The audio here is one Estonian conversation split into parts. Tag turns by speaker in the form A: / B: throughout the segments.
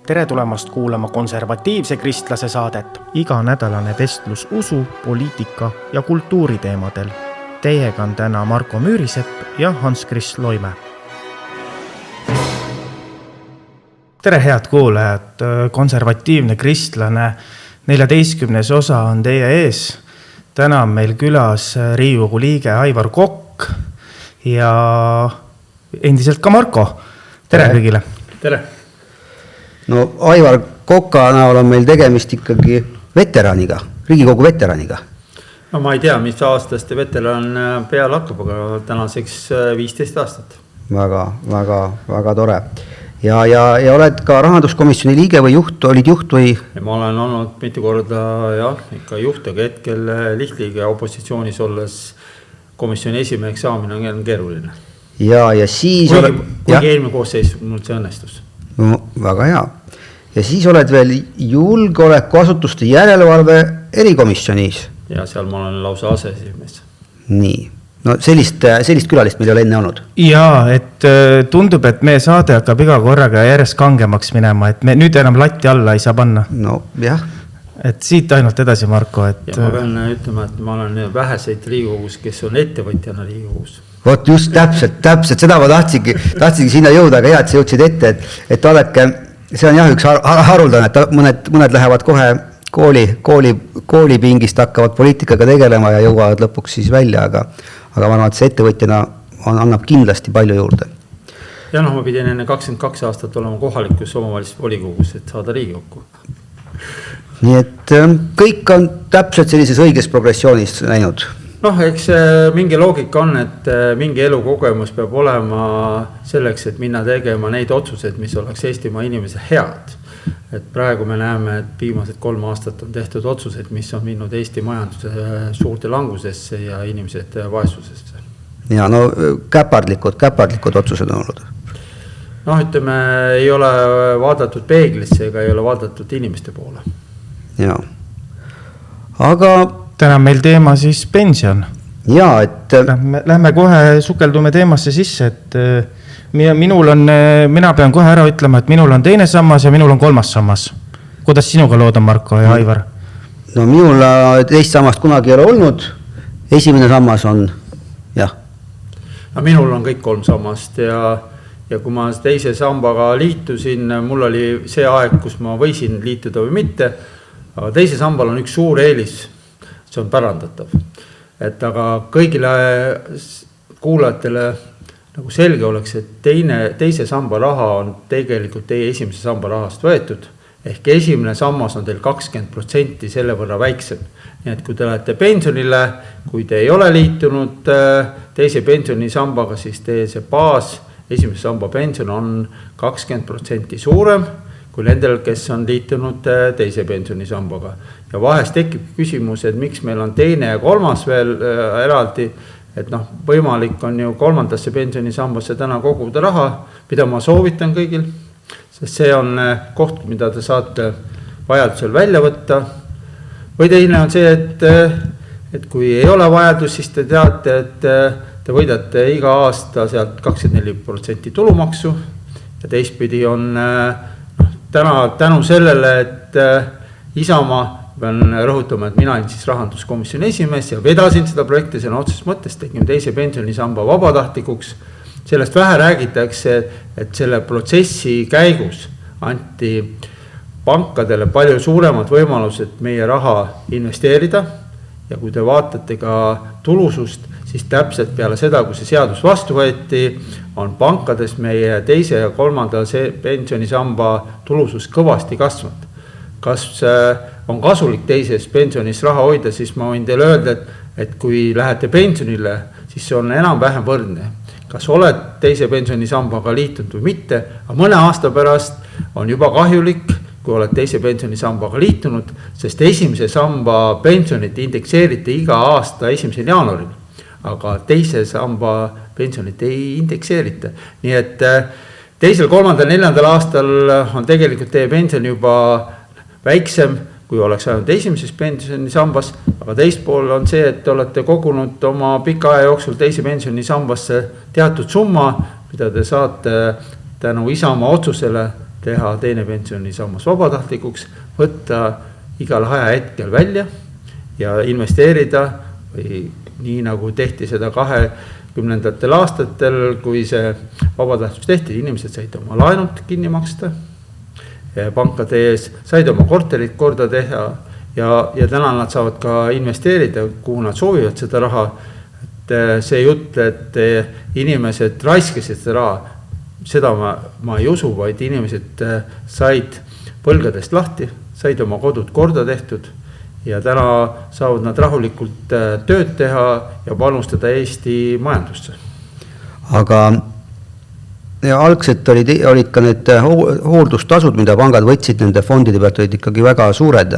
A: Tere tulemast kuulama konservatiivse kristlase saadet. Iganädalane vestlus usu, poliitika ja kultuuri teemadel. Teiega on täna Marko Müürisepp ja Hans-Krist Loime. Tere head kuulajad, konservatiivne kristlane 14. osa on teie ees. Täna on meil külas Riigikogu liige Aivar Kokk ja endiselt ka Marko. Tere kõigile.
B: Tere.
C: No Aivar Koka näol on meil tegemist ikkagi veteraniga, Riigikogu veteraniga.
B: No ma ei tea, mis aastast veteran peale hakkab, aga tänaseks 15 aastat.
C: Väga tore. Ja oled ka rahanduskomisjoni liige või juht, olid juht või?
B: Ja ma olen olnud mitu korda ikka juht, aga hetkel lihtliige opositsioonis olles komisjoni esimeheks saamine on keeruline.
C: Ja siis
B: kuigi eelmine koosseis mul see õnnestus.
C: No, väga hea. Ja siis oled veel julgeolekuasutuste järelevalve erikomisjonis.
B: Ja seal ma olen lausa aseesimees.
C: Nii. No sellist külalist meil ei ole enne olnud.
A: Jaa, et tundub, et meie saade hakkab iga korraga järjest kangemaks minema, et me nüüd enam latti alla ei saa panna.
C: No, jah.
A: Et siit ainult edasi, Marko.
B: Ja ma pean ütlema, et ma olen väheseid Riigikogus, kes on ettevõtjana Riigikogus.
C: Vot just täpselt, seda ma tahtsingi sinna jõuda, aga hea, et sa jõudsid ette, et oleke, see on jah üks haruldane, et mõned lähevad kohe koolipingist hakkavad poliitikaga tegelema ja jõuavad lõpuks siis välja, aga ma arvan, et see ettevõtjana annab kindlasti palju juurde.
B: Ja ma pidin enne 22 aastat olema kohalikus omavalitsuste volikogus, et saada Riigikokku.
C: Nii et kõik on täpselt sellises õiges progressioonis näinud.
B: Eks mingi loogika on, et mingi elukogemus peab olema selleks, et minna tegema neid otsuseid, mis oleks Eestimaa inimese head. Et praegu me näeme, et viimased 3 aastat on tehtud otsuseid, mis on viinud Eesti majanduse suurde langusesse ja inimesed vaesusesse. Ja
C: käpardlikud otsused on olnud.
B: Ütleme, ei ole vaadatud peeglisse ega ei ole vaadatud inimeste poole.
C: Ja. Aga
A: täna meil teema siis pension.
C: Jaa, et
A: Lähme kohe sukeldume teemasse sisse, et mina pean kohe ära ütlema, et minul on 2. sammas ja minul on 3. sammas. Kuidas sinuga lood on, Marko ja Aivar?
C: No minul 2. sammast kunagi ei ole olnud. 1. sammas on, jah.
B: No minul on kõik 3 sammast ja kui ma 2. sambaga liitusin, mul oli see aeg, kus ma võisin liituda või mitte, aga 2. sambal on üks suur eelis. See on pärandatav. Et aga kõigile kuulajatele nagu selge oleks, et 2. samba raha on tegelikult teie 1. samba rahast võetud. Ehk 1. sammas on teil 20% selle võrra väiksem. Nii et kui te olete pensionile, kui te ei ole liitunud 2. pensionisambaga, siis teie see baas 1. samba pension on 20% suurem kui nendel, kes on liitunud 2. pensionisambaga. Ja vahest tekib küsimus, et miks meil on 2. ja 3. veel eraldi, et võimalik on ju 3. pensionisambasse täna koguda raha, mida ma soovitan kõigil, sest see on koht, mida te saate vajadusel välja võtta. Või teine on see, et kui ei ole vajadus, siis te teate, et te võidate iga aasta sealt 24% tulumaksu ja teistpidi on tänu sellele, et Isamaa, pean rõhutama, et mina olin siis rahanduskomisjoni esimees ja vedasin seda projekti sõna otseses mõttes, tegime 2. pensionisamba vabatahtlikuks. Sellest vähe räägitakse, et selle protsessi käigus anti pankadele palju suuremad võimalused meie raha investeerida ja kui te vaatate ka tulusust, siis täpselt peale seda, kui see seadus vastu võeti, on pankades meie 2. ja 3. pensionisamba tulusus kõvasti kasvanud. Kas on kasulik 2. pensionis raha hoida, siis ma võin teile öelda, et kui lähete pensionile, siis see on enam-vähem võrdne. Kas oled 2. pensionisambaga liitunud või mitte, aga mõne aasta pärast on juba kahjulik, kui oled 2. pensionisambaga liitunud, sest 1. samba pensionit indekseerite iga aasta 1. jaanuaril. Aga 2. samba pensionit ei indekseerita. Nii et 2., 3., 4. aastal on tegelikult teie pension juba väiksem, kui oleks ainult 1. pensionisambas, aga teist pool on see, et olete kogunud oma pika aja jooksul 2. pensionisambasse teatud summa, mida te saate tänu Isamaa otsusele teha teine pensionisammas vabatahtlikuks, võtta igal ajahetkel välja ja investeerida või nii nagu tehti seda 2010. aastatel, kui see vabatahtlikus tehti, inimesed said oma laenud kinni maksta pankade ees, said oma korterit korda teha ja täna nad saavad ka investeerida, kuhu nad soovivad seda raha. Et see jutt, et inimesed raiskasid seda raha, seda ma ei usu, vaid inimesed said põlgadest lahti, said oma kodud korda tehtud ja täna saavad nad rahulikult tööd teha ja panustada Eesti majandusse. Aga
C: ja algselt olid ka need hooldustasud, mida pangad võtsid nende fondide pealt, olid ikkagi väga suured.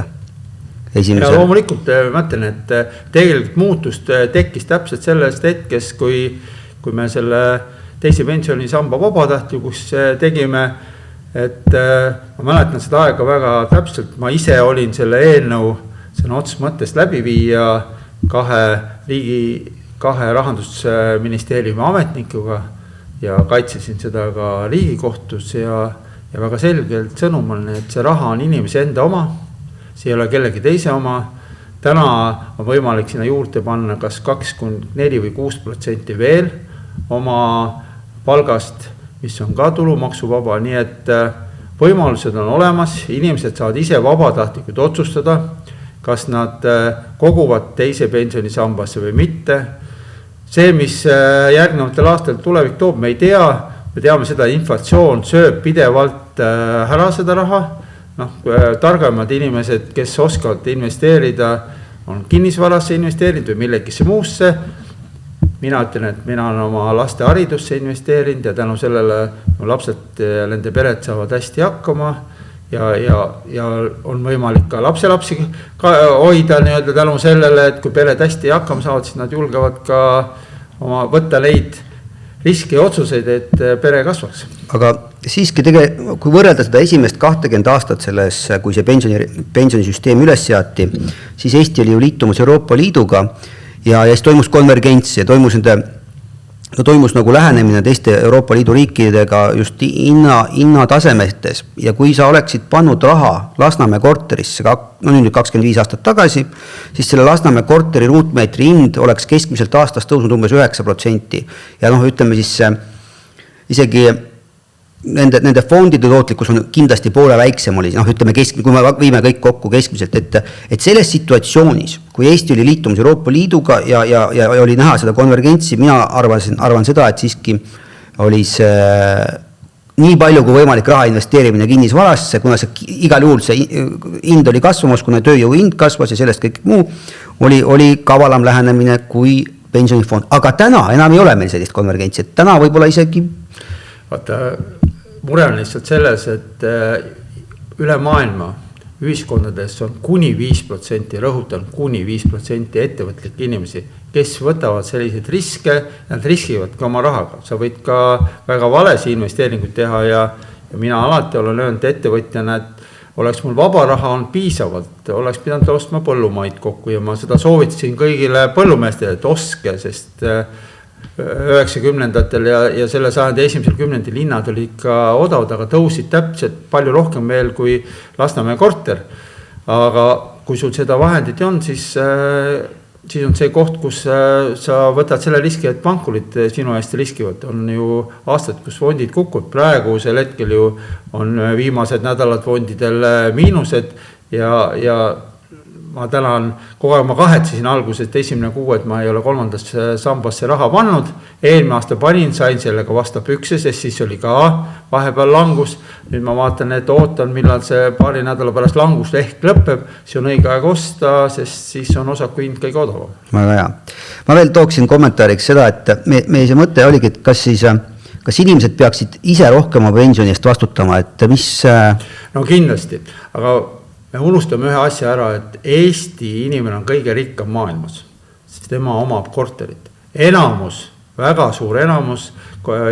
B: Ja loomulikult mõtlen, et tegelikult muutust tekkis täpselt sellest hetkest, kui me selle teise pensionisamba vabatahtlikuks tegime, et ma mäletan seda aega väga täpselt, ma ise olin selle eelnõu sõna otseses mõttes läbi viia kahe rahandusministeeriumi ametnikuga ja kaitsesin seda ka Riigikohtus ja väga selgelt sõnum on, et see raha on inimese enda oma, see ei ole kellegi teise oma. Täna on võimalik sinna juurde panna kas 2-4 või 6% veel oma palgast, mis on ka tulumaksuvaba, nii et võimalused on olemas, inimesed saavad ise vabatahtlikult otsustada, kas nad koguvad teise pensionisambasse või mitte. See, mis järgnevatel aastal tulevik toob, me ei tea. Me teame seda, inflatsioon sööb pidevalt ära seda raha. Targemad inimesed, kes oskavad investeerida, on kinnisvarasse investeerinud või millegisse muusse. Mina ütlen, et mina olen oma laste haridusse investeerinud ja tänu sellele lapsed ja nende pered saavad hästi hakkama ja on võimalik ka lapselapsi hoida nii-öelda tänu sellele, et kui pered hästi hakkama saavad, siis nad julgevad ka võtta neid riski ja otsuseid, et pere kasvaks. Aga
C: siiski kui võrrelda seda esimest 20 aastat selles, kui see pensionisüsteem üles seati, siis Eesti oli ju liitumas Euroopa Liiduga ja siis toimus konvergents ja toimus nagu lähenemine teiste Euroopa Liidu riikidega just hinnatasemetes ja kui sa oleksid pannud raha Lasnamäe korterisse, nüüd 25 aastat tagasi, siis selle Lasnamäe korteri ruutmeetri hind oleks keskmiselt aastas tõusnud umbes 9% ja ütleme siis isegi nende fondide tootlikkus on kindlasti poole väiksem oli, ütleme kui me viime kõik kokku keskmiselt, et selles situatsioonis, kui Eesti oli liitumas Euroopa Liiduga ja oli näha seda konvergentsi, mina arvan seda, et siiski oli see nii palju kui võimalik raha investeerimine kinnisvarasse, kuna see igal juhul see hind oli kasvamas, kuna tööjõu hind kasvas ja sellest kõik muu, oli kavalam lähenemine kui pensionifond. Aga täna enam ei ole meil sellist konvergentsi, et täna võib-olla isegi
B: mure on lihtsalt selles, et üle maailma ühiskondades on kuni 5%, rõhutan kuni 5% ettevõtlikke inimesi, kes võtavad selliseid riske, nad riskivad ka oma rahaga. Sa võid ka väga valesi investeeringuid teha ja mina alati olen öelnud ettevõtjana, et oleks mul vaba raha on piisavalt, oleks pidanud ostma põllumaid kokku ja ma seda soovitasin kõigile põllumeestele, et oske, sest 90-ndatel ja selle sajandi esimesel kümnendil linnad olid ka odavad, aga tõusid täpselt palju rohkem veel kui Lasnamäe korter. Aga kui sul seda vahendit on, siis on see koht, kus sa võtad selle riski, et pankurid sinu eest riskivad. On ju aastad, kus fondid kukud. Praegu sel hetkel ju on viimased nädalad fondidel miinused ja ma tänan, kogu aeg ma kahetsesin alguses, et esimene kuu, et ma ei ole kolmandasse sambasse raha pannud. Eelmine aasta panin, sain sellega vastu pükse, sest siis oli ka vahepeal langus. Nüüd ma vaatan, et ootan, millal see paari nädala pärast langus ehk lõpeb. See on õige aeg osta, sest siis on osaku hind kõige odavam.
C: Väga hea. Ma veel tooksin kommentaariks seda, et meie see mõte oligi, et kas inimesed peaksid ise rohkem oma pensioni eest vastutama, et mis...
B: No kindlasti, aga me unustame ühe asja ära, et Eesti inimene on kõige rikkam maailmas, sest tema omab korterit. Enamus, väga suur enamus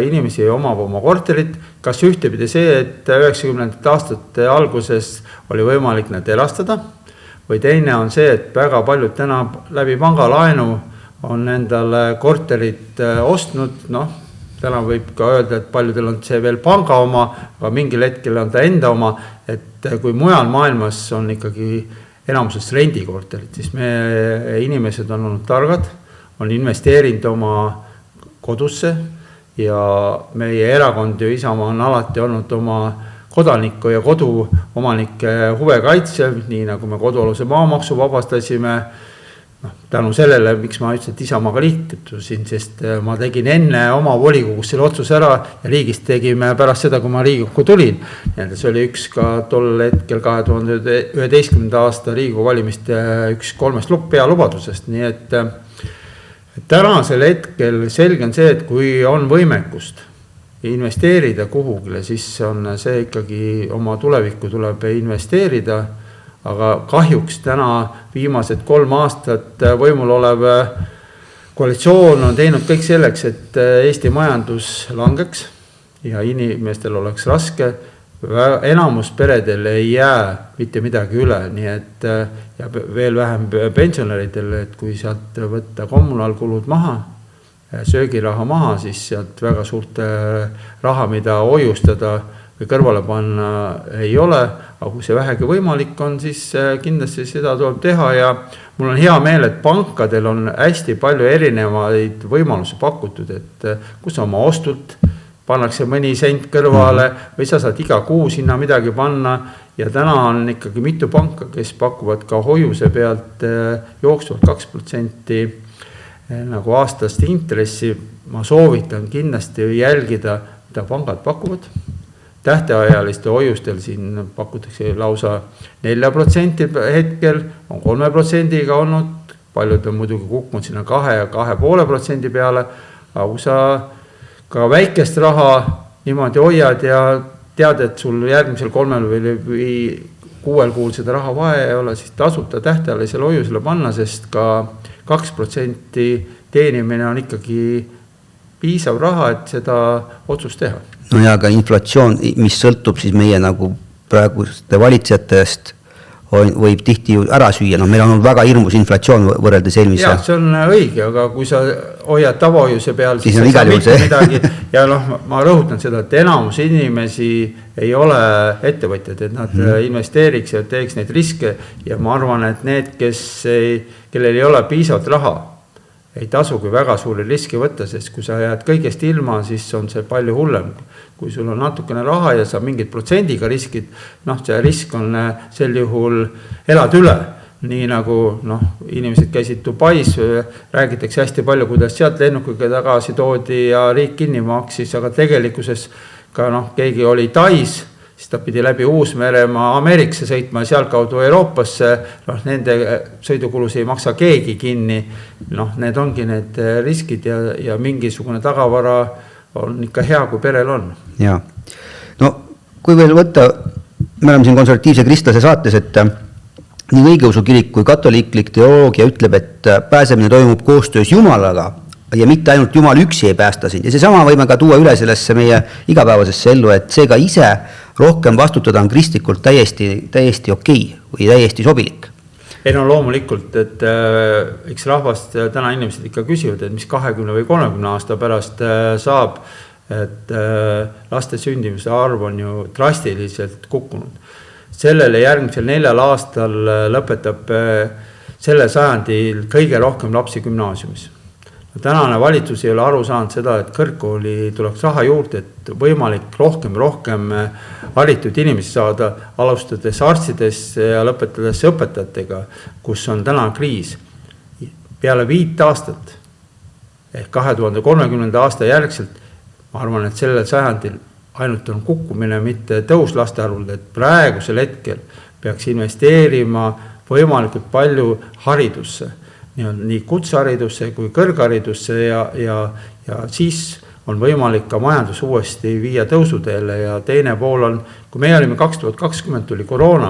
B: inimesi omab oma korterit. Kas ühtepidi see, et 90. aastate alguses oli võimalik need erastada või teine on see, et väga paljud täna läbi pangalaenu on endale korterit ostnud, täna võib ka öelda, et paljudel on see veel panga oma, aga mingil hetkel on ta enda oma, et kui mujal maailmas on ikkagi enamuses rendikorterid, siis me inimesed on olnud targad, on investeerinud oma kodusse ja meie erakond ja Isamaa on alati olnud oma kodaniku ja koduomanike huve kaitsev, nii nagu me kodualuse maamaksu vabastasime. Tänu sellele, miks ma ütlesin, et Isamaaga liitusin, sest ma tegin enne oma volikogus selle otsuse ära ja riigist tegime pärast seda, kui ma Riigikokku tulin. See oli üks ka tol hetkel 2011. aasta Riigikogu valimiste üks 3 pealubadusest. Nii et tänasel hetkel selge on see, et kui on võimekust investeerida kuhugile, siis on see ikkagi oma tulevikku tuleb investeerida. Aga kahjuks täna viimased 3 aastat võimul olev koalitsioon on teinud kõik selleks, et Eesti majandus langeks ja inimestel oleks raske. Enamus peredel ei jää mitte midagi üle, nii et ja veel vähem pensionäridel, et kui sealt võtta kommunaalkulud maha, söögiraha maha, siis sealt väga suurt raha, mida hoiustada või kõrvale panna ei ole, aga kui see vähegi võimalik on, siis kindlasti seda tuleb teha ja mul on hea meel, et pankadel on hästi palju erinevaid võimalusi pakutud, et kus oma ostult pannakse mõni sent kõrvale või sa saad iga kuu sinna midagi panna ja täna on ikkagi mitu panka, kes pakuvad ka hoiuse pealt jooksvalt 2% nagu aastast intressi. Ma soovitan kindlasti jälgida, mida pangad pakuvad. Tähteajaliste hoiustel siin pakutakse lausa 4% hetkel, on 3%-ga olnud, paljud on muidugi kukkunud sinna 2 ja 2,5% peale, aga kui sa ka väikest raha niimoodi hoiad ja tead, et sul järgmisel 3 või 6 kuul seda raha vaja ei ole, siis tasuta tähteajalisele hoiusele panna, sest ka 2% teenimine on ikkagi piisav raha, et seda otsust teha.
C: No ja ka inflatsioon, mis sõltub siis meie nagu praeguste valitsejatest, võib tihti ju ära süüa. No meil on väga hirmus inflatsioon võrreldes eelmise.
B: Ja, see on õige, aga kui sa hoiad tavahoiuse peal,
C: siis on igal juhul see.
B: Midagi. Ja ma rõhutan seda, et enamus inimesi ei ole ettevõtjad, et nad investeeriks ja teeks neid riske ja ma arvan, et need, kellel ei ole piisavalt raha, ei tasu kui väga suuri riski võtta, sest kui sa jääd kõigest ilma, siis on see palju hullem. Kui sul on natukene raha ja sa mingid protsendiga riskid, see risk on sel juhul elad üle. Nii nagu inimesed käisid Dubais, räägitakse hästi palju, kuidas sealt lennukiga tagasi toodi ja riik kinni maksis, aga tegelikkuses ka keegi oli Tais, siis ta pidi läbi Uus-Meremaa Ameerikasse sõitma ja sealt kaudu Euroopasse, nende sõidukulus ei maksa keegi kinni, need ongi need riskid ja mingisugune tagavara on ikka hea, kui perel on.
C: Ja, no kui veel võtta, me oleme siin konservatiivse kristlase saates, et nii õigeusu kirik kui katoliiklik teoloogia ütleb, et pääsemine toimub koostöös Jumalaga ja mitte ainult Jumal üksi ei päästa sind. Ja see sama võime ka tuua üle sellesse meie igapäevasesse ellu, et see ka ise rohkem vastutada on kristlikult täiesti okei või täiesti sobilik.
B: Ei no loomulikult, et eks rahvast täna inimesed ikka küsivad, et mis 20 või 30 aasta pärast saab, et laste sündimise arv on ju drastiliselt kukkunud. Sellele järgmisel 4 aastal lõpetab selle sajandil kõige rohkem lapsi gümnaasiumis. Tänane valitsus ei ole aru saanud seda, et kõrgkooli tuleks raha juurde, et võimalik rohkem haritud inimesi saada, alustades arstidest ja lõpetades õpetajatega, kus on täna kriis. Peale 5 aastat, ehk 2030. aasta järgselt, ma arvan, et sellel sajandil ainult on kukkumine, mitte tõus laste arvul, et praegusel hetkel peaks investeerima võimalikult palju haridusse. Nii kutseharidusse kui kõrgharidusse ja siis on võimalik ka majandus uuesti viia tõusuteele ja teine pool on, kui me olime 2020 tuli koroona,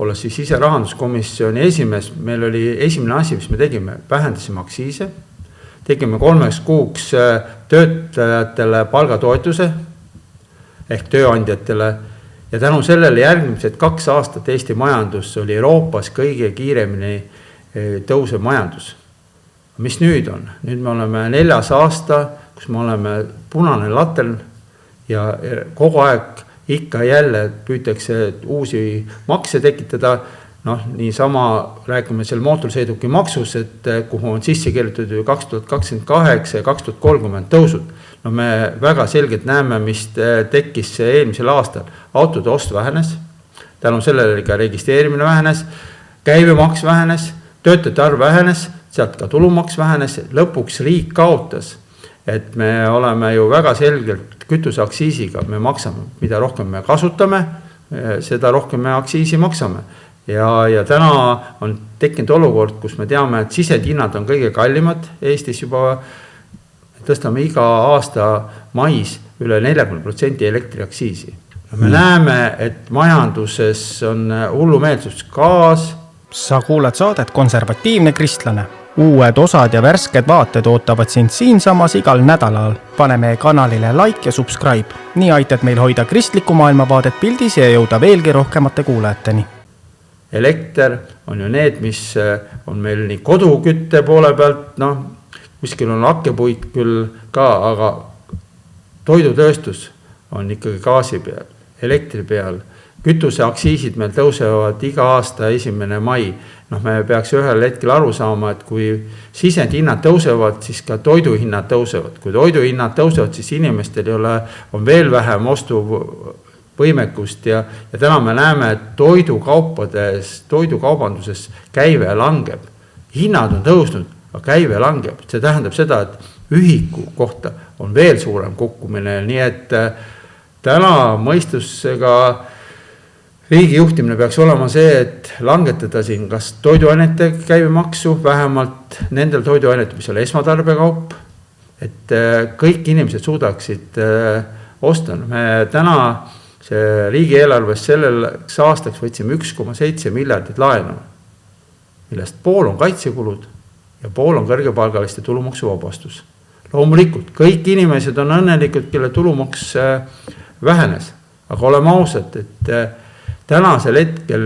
B: olles siis ise rahanduskomisjoni esimees, meil oli esimene asi, mis me tegime, vähendasime aktsiise, tegime 3 kuuks töötajatele palgatoetuse ehk tööandjatele ja tänu sellele järgmised 2 aastat Eesti majandus oli Euroopas kõige kiiremini tõusev majandus. Mis nüüd on? Nüüd me oleme 4. aasta, kus me oleme punane latern ja kogu aeg ikka jälle püütakse uusi makse tekitada. Niisama räägime seal mootorsõiduki maksus, et kuhu on sisse kirjutatud 2028 ja 2030 tõusud. Me väga selgelt näeme, mis tekkis eelmisel aastal. Autode ost vähenes, tänu sellele ka registreerimine vähenes, käibemaks vähenes, töötajate arv vähenes, sealt ka tulumaks vähenes, lõpuks riik kaotas. Et me oleme ju väga selgelt kütuseaktsiisiga, me maksame, mida rohkem me kasutame, seda rohkem me aktsiisi maksame. Ja täna on tekkinud olukord, kus me teame, et sisendihinnad on kõige kallimad Eestis juba, tõstame iga aasta mais üle 40% elektriaktsiisi. Me näeme, et majanduses on hullumeelsus gaas.
A: Sa kuulad saadet Konservatiivne kristlane. Uued osad ja värsked vaated ootavad sind siinsamas igal nädalal. Pane meie kanalile like ja subscribe. Nii aitad meil hoida kristlikku maailmavaadet pildis ja jõuda veelgi rohkemate kuulajateni.
B: Elekter on ju need, mis on meil nii kodukütte poole pealt, kuskil on hakkepuit küll ka, aga toidutööstus on ikkagi gaasi peal, elektri peal. Kütuseaktsiisid meil tõusevad iga aasta 1. mai. Me peaks ühel hetkel aru saama, et kui sisendhinnad tõusevad, siis ka toiduhinnad tõusevad. Kui toiduhinnad tõusevad, siis inimestel on veel vähem ostuvõimekust ja täna me näeme, et toidukaubanduses käive langeb. Hinnad on tõusnud, aga käive langeb. See tähendab seda, et ühiku kohta on veel suurem kukkumine, nii et täna mõistusega riigi juhtimine peaks olema see, et langetada siin kas toiduainete käibemaksu, vähemalt nendel toiduainetel, mis on esmatarbekaup, et kõik inimesed suudaksid osta. Me täna see riigieelarves selleks aastaks võtsime 1,7 miljardit laenu, millest pool on kaitsekulud ja pool on kõrgepalgaliste tulumaksuvabastus. Loomulikult, kõik inimesed on õnnelikud, kelle tulumaks vähenes, aga oleme ausad, et tänasel hetkel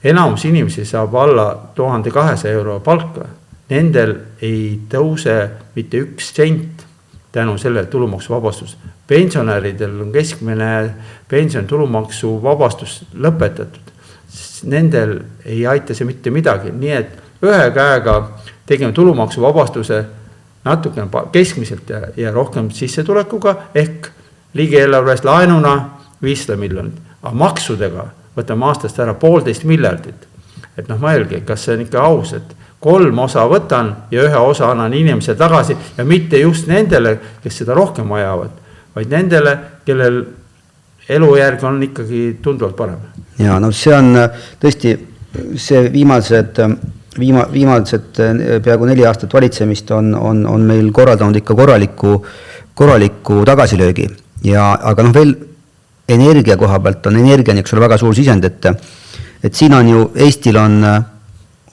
B: enamus inimesi saab alla 1200 euro palka. Nendel ei tõuse mitte 1 sent tänu selle tulumaksuvabastus. Pensionäridel on keskmine pension tulumaksu vabastus lõpetatud. Nendel ei aita see mitte midagi. Nii et ühe käega tegime tulumaksuvabastuse natukene keskmiselt ja rohkem sissetulekuga ehk riigieelarvest laenuna 500 miljonit. Aga maksudega võtame aastast ära 1,5 miljardit. Et mõelge, kas see on ikka aus, et 3 osa võtan ja 1 osa annan inimesele tagasi ja mitte just nendele, kes seda rohkem vajavad, vaid nendele, kellel elujärg on ikkagi tunduvalt parem.
C: Ja see on tõesti, see viimased peaaegu 4 aastat valitsemist on meil korraldanud ikka korraliku tagasilöögi. Aga veel energia koha pealt on energia väga suur sisend, et siin on ju, Eestil on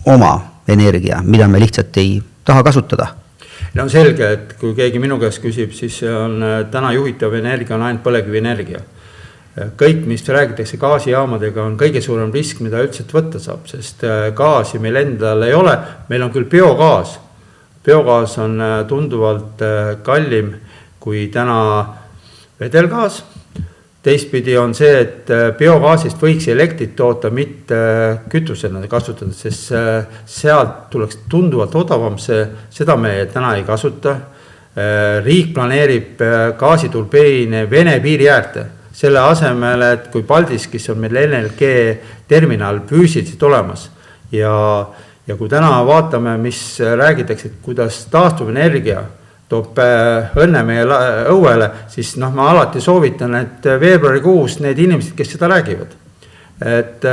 C: oma energia, mida me lihtsalt ei taha kasutada.
B: On selge, et kui keegi minu käest küsib, siis on täna juhitav energia on ainult põlevkivienergia. Kõik, mis räägitakse gaasijaamadega, on kõige suurem risk, mida üldse võtta saab, sest gaasi meil endal ei ole. Meil on küll biogaas. Biogaas on tunduvalt kallim kui täna vedelgaas. Teistpidi on see, et biogaasist võiks elektrit toota, mitte kütusena kasutada, sest sealt tuleks tunduvalt odavam, seda me täna ei kasuta. Riik planeerib gaasiturbiine Vene piiri äärde. Selle asemel, et kui Paldiskis on meil LNG terminal füüsiliselt olemas ja kui täna vaatame, mis räägitakse, kuidas taastuvenergia toob õnne meie õuele, siis ma alati soovitan, et veebruarikuus need inimesed, kes seda räägivad, et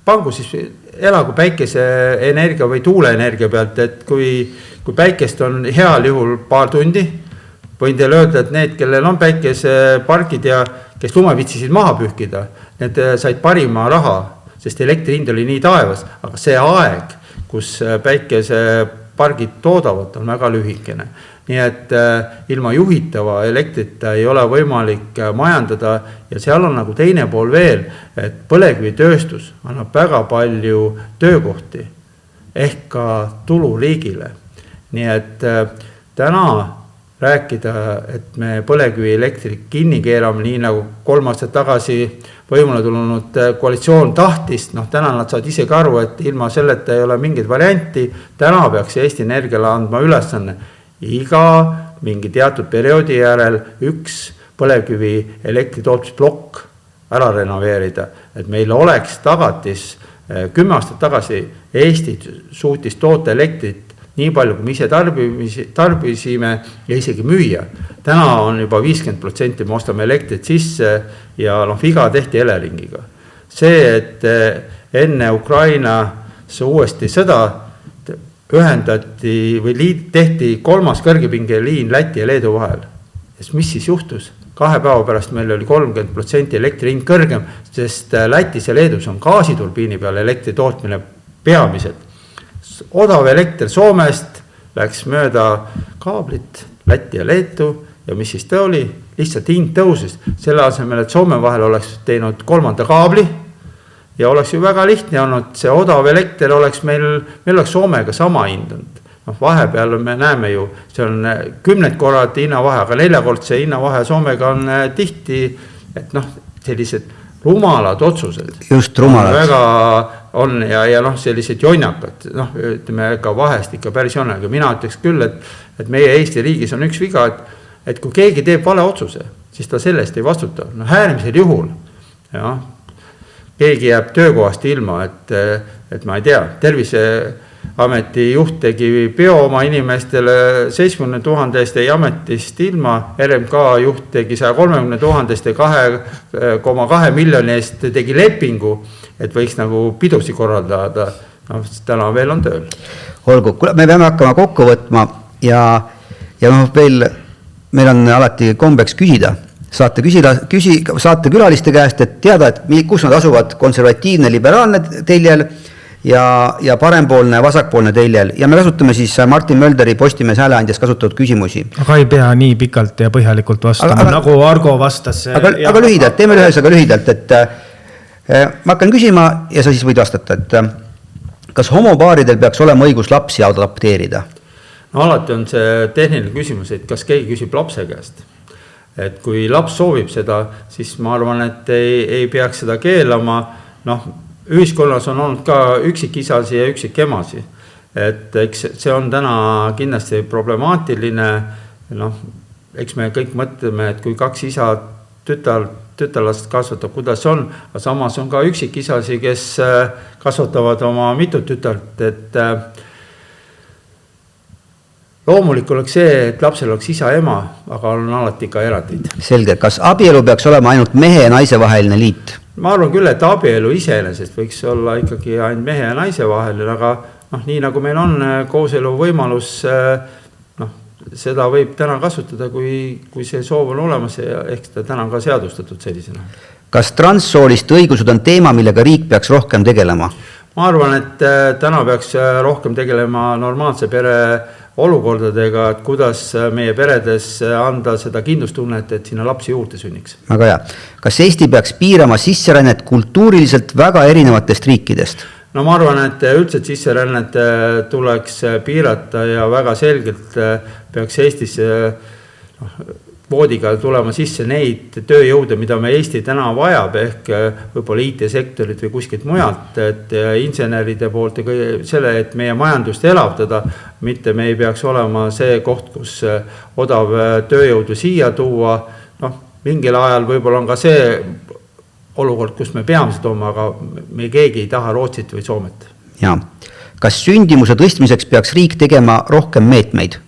B: pangu siis elagu päikeseenergia või tuuleenergia pealt, et kui päikest on heal juhul paar tundi, võin teile öelda, et need, kellel on päikesepargid ja kes lumevitsisid maha pühkida, need said parima raha, sest elektri hind oli nii taevas, aga see aeg, kus päikesepargid toodavad, on väga lühikene. Nii et ilma juhitava elektrita ei ole võimalik majandada ja seal on nagu teine pool veel, et põlevkivitööstus annab väga palju töökohti ehk ka tulu riigile. Nii et täna rääkida, et me põlevkivi elektrit kinni keerame, nii nagu 3 aastat tagasi võimule tulnud koalitsioon tahtis. Täna nad saavad isegi aru, et ilma selleta ei ole mingit varianti. Täna peaks Eesti Energiale andma ülesanne iga mingi teatud perioodi järel üks põlevkivi elektritootmisplokk ära renoveerida, et meil oleks tagatis. 10 aastat tagasi Eesti suutis toota elektrit nii palju, kui me ise tarbisime ja isegi müüa. Täna on juba 50% me ostame elektrit sisse ja viga tehti Eleringiga. See, et enne Ukrainas uuesti sõda ühendati või tehti 3. kõrgepingeliin Läti ja Leedu vahel. Mis siis juhtus? 2 päeva pärast meil oli 30% elektri hind kõrgem, sest Lätis ja Leedus on gaasiturbiini peal elektri tootmine peamiselt. Odav elekter Soomest läks mööda kaablit Läti ja Leetu ja mis siis ta oli? Lihtsalt hind tõusis. Selle asemel, et Soome vahel oleks teinud 3. kaabli ja oleks ju väga lihtne olnud. See odav elekter oleks meil oleks Soomega sama hindanud. Vahepeal me näeme ju, see on 10 korrad hinnavahe, aga 4-kordse hinnavahe Soomega on tihti, et sellised rumalad otsused.
C: Just rumalad.
B: Väga on ja sellised jonnakad, ütleme ka vahest ikka päris on, aga mina ütleks küll, et meie Eesti riigis on üks viga, et kui keegi teeb vale otsuse, siis ta sellest ei vastuta. Äärmisel juhul, keegi jääb töökohast ilma, et ma ei tea, Terviseameti juht tegi peo oma inimestele 70 000 eest jäi ametist ilma, RMK juht tegi 130 000 eest ja 2,2 miljoni eest tegi lepingu, et võiks nagu pidusi korraldada. Täna veel on tööl.
C: Olgu, me peame hakkama kokku võtma ja veel meil on alati kombeks küsida. Saate külaliste käest, et teada, et kus nad asuvad konservatiivne, liberaalne teljel ja parempoolne, vasakpoolne teljel. Ja me kasutame siis Martin Mölderi Postimees hääleandjas kasutatud küsimusi.
A: Aga ei pea nii pikalt ja põhjalikult vastama, nagu Argo vastas.
C: Aga lühidalt, teeme ühesõnaga lühidalt, et ma hakkan küsima ja sa siis võid vastata, et kas homopaaridel peaks olema õigus lapsi adopteerida?
B: Alati on see tehniline küsimus, et kas keegi küsib lapse käest. Et kui laps soovib seda, siis ma arvan, et ei peaks seda keelama. Ühiskonnas on olnud ka üksikisasi ja üksikemasi. Et eks see on täna kindlasti problemaatiline. Eks me kõik mõtleme, et kui 2 isa tütarlast kasvatab, kuidas on, aga samas on ka üksikisasi, kes kasvatavad oma mitut tütart, et loomulik oleks see, et lapsel oleks isa ja ema, aga on alati ka erandid.
C: Selge, kas abielu peaks olema ainult mehe ja naise vaheline liit?
B: Ma arvan küll, et abielu iseenesest võiks olla ikkagi ainult mehe ja naise vaheline, aga nii nagu meil on kooselu võimalus, seda võib täna kasutada, kui see soov on olemas ja ehk ta täna on ka seadustatud sellisena.
C: Kas transsooliste õigused on teema, millega riik peaks rohkem tegelema?
B: Ma arvan, et täna peaks rohkem tegelema normaalse pere olukordadega, et kuidas meie peredes anda seda kindlustunnet, et sinna lapsi juurde sünniks.
C: Väga hea. Kas Eesti peaks piirama sisserännet kultuuriliselt väga erinevatest riikidest?
B: Ma arvan, et üldse sisserännet tuleks piirata ja väga selgelt peaks Eestis voodiga tulema sisse neid tööjõude, mida me Eesti täna vajab, ehk võib-olla IT-sektorit või kuskilt mujalt, et inseneride poolt ja selle, et meie majandust elavdada, mitte me ei peaks olema see koht, kus odav tööjõudu siia tuua. Mingil ajal võib-olla on ka see olukord, kus me peame seda tooma, aga me keegi ei taha Rootsit või Soomet.
C: Ja. Kas sündimuse tõstmiseks peaks riik tegema rohkem meetmeid?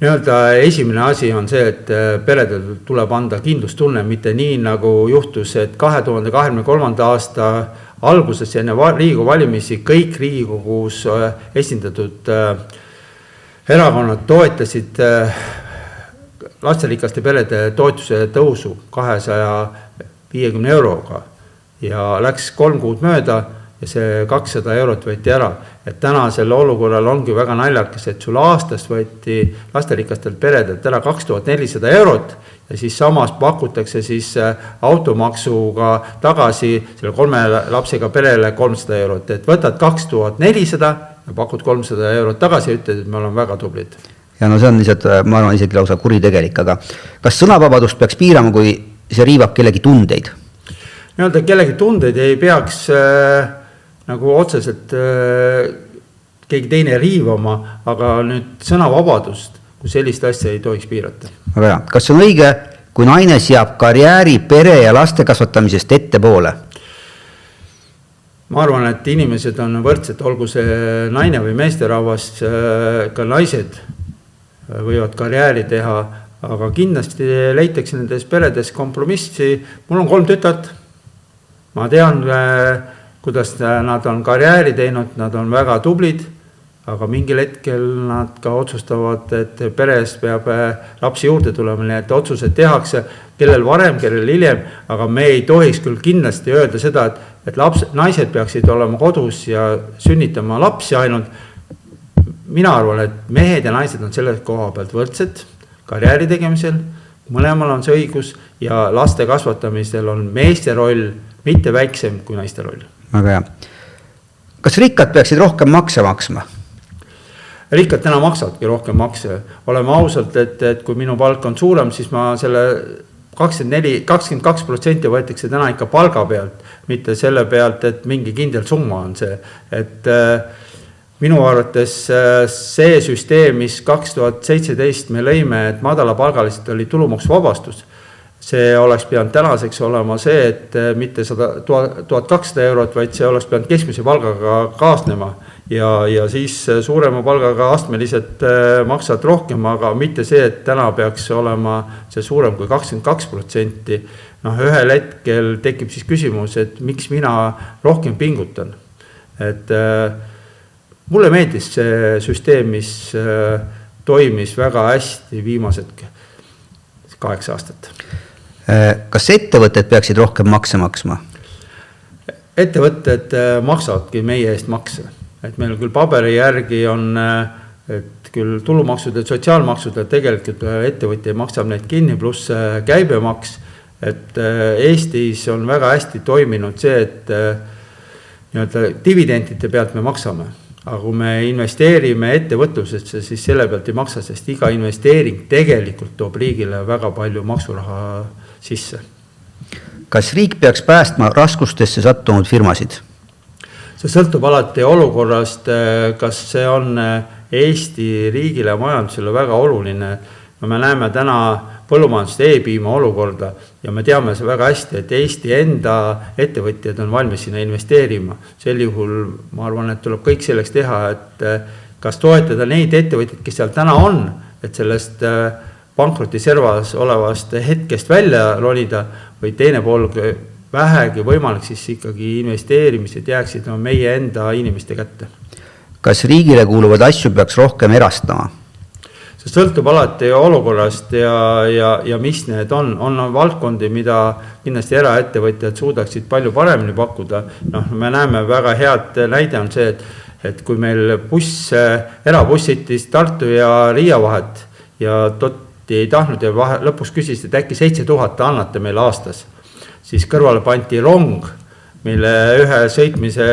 B: Esimene asi on see, et peredel tuleb anda kindlustunne, mitte nii nagu juhtus, et 2023. aasta alguses enne Riigikogu valimisi kõik Riigikogus esindatud erakonnad toetasid lasterikaste perede toetuse tõusu 250 euroga ja läks 3 kuud mööda ja see 200 eurot võeti ära. Et täna selle olukorral ongi väga naljakas, et sul aastast võeti lasterikastelt peredelt ära 2400 eurot ja siis samas pakutakse siis automaksuga tagasi selle 3 lapsega perele 300 eurot. Et võtad 2400 ja pakud 300 eurot tagasi ja ütled, et me oleme väga tublid.
C: ja no see on lihtsalt, ma arvan, isegi lausa kuritegelik, aga kas sõnavabadust peaks piirama, kui see riivab kellegi tundeid?
B: Nii-öelda kellegi tundeid ei peaks nagu otseselt keegi teine riivama, aga nüüd sõnavabadust, kui sellist asja ei tohiks piirata.
C: Väga hea. Kas on õige, kui naine seab karjääri pere ja laste kasvatamisest ette poole?
B: Ma arvan, et inimesed on võrdsed, olgu see naine või meesterahvas, ka naised võivad karjääri teha, aga kindlasti leitakse nendes peredes kompromissi. Mul on 3 tütart. Ma tean, kuidas nad on karjääri teinud, nad on väga tublid, aga mingil hetkel nad ka otsustavad, et peres peab lapsi juurde tulema, nii et otsused tehakse, kellel varem, kellel hiljem, aga me ei tohiks küll kindlasti öelda seda, et naised peaksid olema kodus ja sünnitama lapsi ainult. Mina arvan, et mehed ja naised on selle koha pealt võrdsed karjääri tegemisel, mõlemal on see õigus ja laste kasvatamisel on meeste roll mitte väiksem kui naiste roll.
C: Väga hea. Kas rikkad peaksid rohkem makse maksma?
B: Rikkad täna maksavadki rohkem makse. Oleme ausalt, et kui minu palk on suurem, siis ma selle 22% võetakse täna ikka palga pealt, mitte selle pealt, et mingi kindel summa on see. Et minu arvates see süsteem, mis 2017 me lõime, et madalapalgaliselt oli tulumaksuvabastus, see oleks pidanud tänaseks olema see, et mitte 1200 eurot, vaid see oleks pidanud keskmise palgaga kaasnema ja siis suurema palgaga astmeliselt maksad rohkem, aga mitte see, et täna peaks olema see suurem kui 22%. Ühel hetkel tekib siis küsimus, et miks mina rohkem pingutan. Et mulle meeldis see süsteem, mis toimis väga hästi viimased 8 aastat.
C: Kas ettevõtted peaksid rohkem makse maksma?
B: Ettevõtted maksavadki meie eest makse. Et meil küll paberi järgi on, et küll tulumaksud ja sotsiaalmaksud, et tegelikult ettevõtja maksab neid kinni, pluss käibemaks. Et Eestis on väga hästi toiminud see, et dividendide pealt me maksame. Aga kui me investeerime ettevõtlusesse, siis selle pealt ei maksa, sest iga investeering tegelikult toob riigile väga palju maksuraha sisse.
C: Kas riik peaks päästma raskustesse sattunud firmasid?
B: See sõltub alati olukorrast, kas see on Eesti riigile ja majandusele väga oluline. Me näeme täna põllumajandust e-piima olukorda ja me teame see väga hästi, et Eesti enda ettevõtjad on valmis sinna investeerima. Sel juhul ma arvan, et tuleb kõik selleks teha, et kas toetada neid ettevõtjad, kes seal täna on, et sellest pankroti servas olevast hetkest välja ronida või teine pool vähegi võimalik, siis ikkagi investeerimised jääksid meie enda inimeste kätte.
C: Kas riigile kuuluvad asju peaks rohkem erastama?
B: See sõltub alati olukorrast ja mis need on. On valdkondi, mida kindlasti eraettevõtjad suudaksid palju paremini pakkuda. Me näeme väga head näide on see, et kui meil erabussitis Tartu ja Riia vahet ja Totti ei tahtnud ja lõpuks küsisid, et äkki 7000 annate meile aastas. Siis kõrvale panti rong, mille ühe sõitmise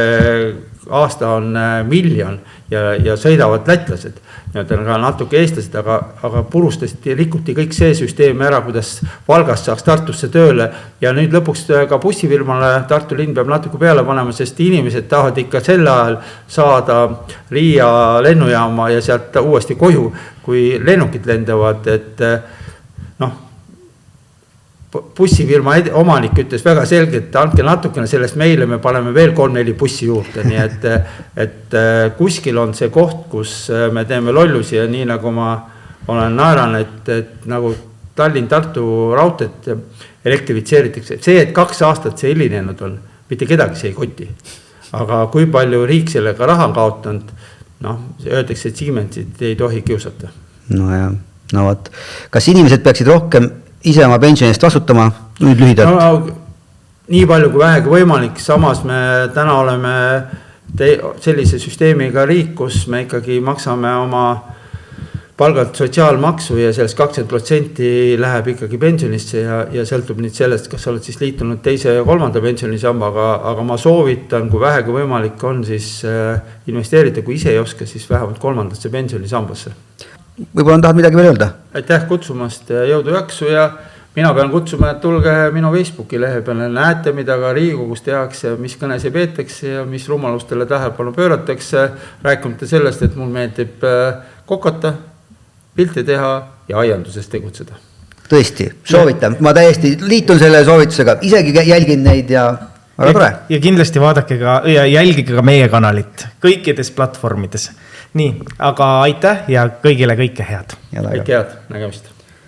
B: aasta on 1 miljon ja sõidavad lätlased. Natuke eestlased, aga purustasti, rikuti kõik see süsteem ära, kuidas Valgast saaks Tartusse tööle ja nüüd lõpuks ka bussifirmale Tartu linn peab natuke peale panema, sest inimesed tahavad ikka sel ajal saada Riia lennujaama ja sealt uuesti koju, kui lennukid lendavad, et bussifirma omanik ütles väga selgelt, et andke natukene sellest meile, me paneme veel 3-4 bussi juurde, nii et kuskil on see koht, kus me teeme lollusi ja nii nagu ma olen naeran, et nagu Tallinn-Tartu raudteed elektrifitseeritakse. See, et 2 aastat see hilinenud on, mitte kedagi see ei koti. Aga kui palju riik sellega raha on kaotanud, öeldakse, et Siemensit ei tohi kiusata.
C: Võt. Kas inimesed peaksid rohkem ise oma pensionist vastutama nüüd lühidalt?
B: Nii palju kui vähegi võimalik, samas me täna oleme sellise süsteemiga riik, kus me ikkagi maksame oma palgalt sotsiaalmaksu ja sellest 20% läheb ikkagi pensionisse ja sõltub nüüd sellest, kas oled siis liitunud 2. ja 3. pensionisambaga, aga ma soovitan, kui vähegi võimalik on, siis investeerida, kui ise ei oska, siis vähemalt 3. pensionisambasse.
C: võib-olla tahad midagi veel öelda?
B: Aitäh kutsumast ja jõudu jaksu ja mina pean kutsuma, et tulge minu Facebooki lehe peale, näete, mida ka Riigikogus tehakse, mis kõnesid peetakse ja mis rumalustele tähelepanu pööratakse, rääkimata sellest, et mul meeldib kokata, pilte teha ja aianduses tegutseda.
C: Tõesti, soovitan, ma täiesti liitun selle soovitusega, isegi jälgin neid ja väga tore.
A: Ja kindlasti vaadake ka ja jälgige ka meie kanalit kõikides platvormides. Nii, aga aitäh ja kõigile kõike head.
B: Kõike head, nägemist.